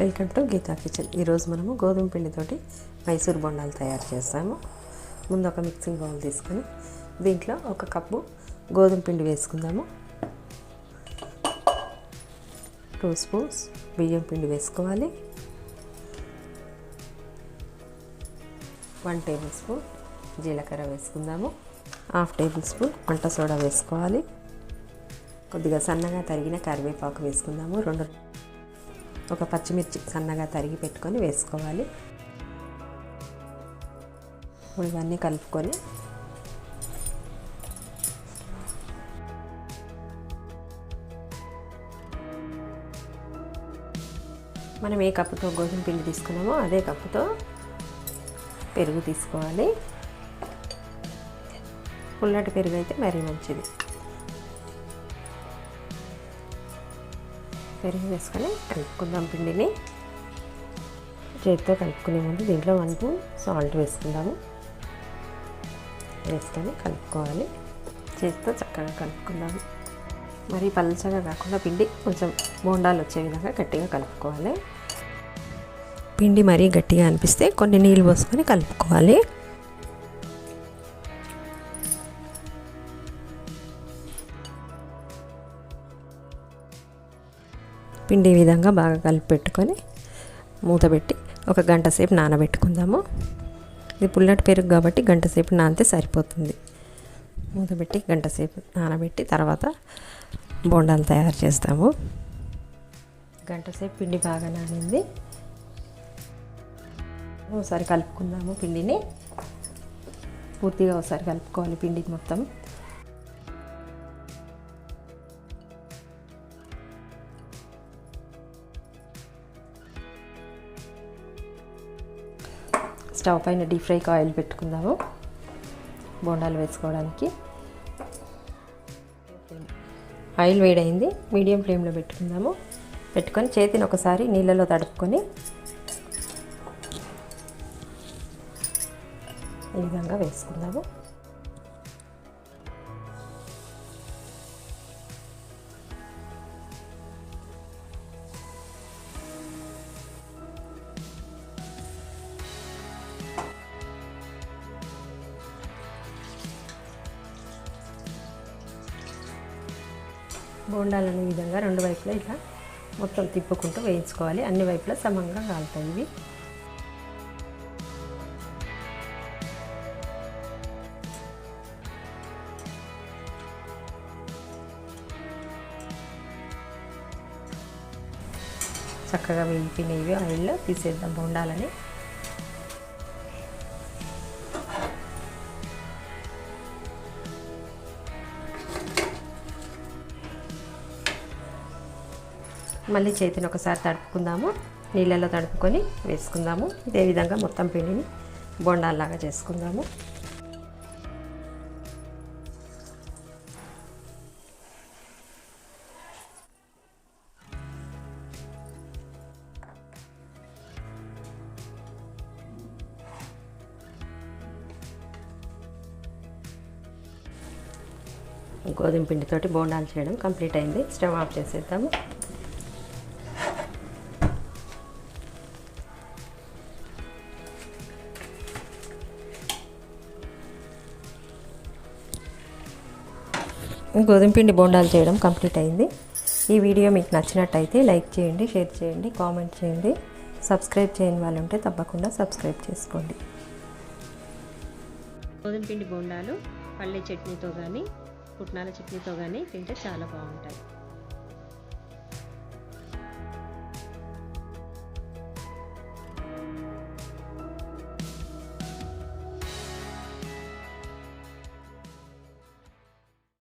Welcome to Gita kitchen. ఈరోజు మనము గోధుమ పిండితోటి మైసూర్ బొండాలు తయారు చేస్తాము. ముందు ఒక మిక్సింగ్ బౌల్ తీసుకొని దీంట్లో 1 కప్పు గోధుమ పిండి వేసుకుందాము. 2 స్పూన్స్ బియ్యం పిండి వేసుకోవాలి. 1 టేబుల్ స్పూన్ జీలకర్ర వేసుకుందాము. 1/2 టేబుల్ స్పూన్ వంట సోడా వేసుకోవాలి. కొద్దిగా సన్నగా తరిగిన కరివేపాకు వేసుకుందాము. ఒక పచ్చిమిర్చి సన్నగా తరిగి పెట్టుకొని వేసుకోవాలి. ఇవన్నీ కలుపుకొని మనం ఏ కప్పుతో గోధుమ పిండి తీసుకున్నామో అదే కప్పుతో పెరుగు తీసుకోవాలి. పుల్లటి పెరుగు అయితే మరీ మంచిది. పెరుగు వేసుకొని కలుపుకుందాం. పిండిని చేతితో కలుపుకునే ముందు దీంట్లో 1 స్పూన్ సాల్ట్ వేసుకుందాము. వేసుకొని కలుపుకోవాలి. చేతితో చక్కగా కలుపుకుందాము. మరి పల్చగా కాకుండా పిండి కొంచెం బోండాలు వచ్చే విధంగా గట్టిగా కలుపుకోవాలి. పిండి మరీ గట్టిగా అనిపిస్తే కొన్ని నీళ్ళు పోసుకొని కలుపుకోవాలి. పిండి ఈ విధంగా బాగా కలిపి పెట్టుకొని మూత పెట్టి 1 గంట సేపు నానబెట్టుకుందాము. ఇది పుల్లటి పెరుగు కాబట్టి గంట సేపు నానితే సరిపోతుంది. మూత పెట్టి గంట సేపు నానబెట్టి తర్వాత బోండాలు తయారు చేస్తాము. గంట సేపు పిండి బాగా నానింది. ఒకసారి కలుపుకుందాము. పిండిని పూర్తిగా ఒకసారి కలుపుకోవాలి. పిండి మొత్తం స్టవ్ పైన డీప్ ఫ్రైకి ఆయిల్ పెట్టుకుందాము. బోండాలు వేసుకోవడానికి ఆయిల్ వేడైంది. మీడియం ఫ్లేమ్లో పెట్టుకుందాము. పెట్టుకొని చేతిని ఒకసారి నీళ్ళలో తడుపుకొని ఈ విధంగా వేసుకుందాము. బోండాలను ఈ విధంగా 2 వైపులా ఇట్లా మొత్తం తిప్పుకుంటూ వేయించుకోవాలి. అన్ని వైపులా సమంగా కాలుతాయి ఇవి. చక్కగా వేగిపోయినవి ఆయిల్లో తీసేద్దాం బోండాలని. మళ్ళీ చేతిని ఒకసారి తడుపుకుందాము. నీళ్ళలో తడుపుకొని వేసుకుందాము. ఇదే విధంగా మొత్తం పిండిని బోండాల్లాగా చేసుకుందాము. గోధుమ పిండితోటి బోండాలు చేయడం కంప్లీట్ అయింది. స్టవ్ ఆఫ్ చేసేద్దాము. గోధుమ పిండి బోండాలు చేయడం కంప్లీట్ అయింది. ఈ వీడియో మీకు నచ్చినట్టయితే లైక్ చేయండి, షేర్ చేయండి, కామెంట్ చేయండి. సబ్స్క్రైబ్ చేయని వాళ్ళు ఉంటే తప్పకుండా సబ్స్క్రైబ్ చేసుకోండి. గోధుమ పిండి బోండాలు పల్లె చట్నీతో కానీ పుట్నాల చట్నీతో కానీ తింటే చాలా బాగుంటాయి.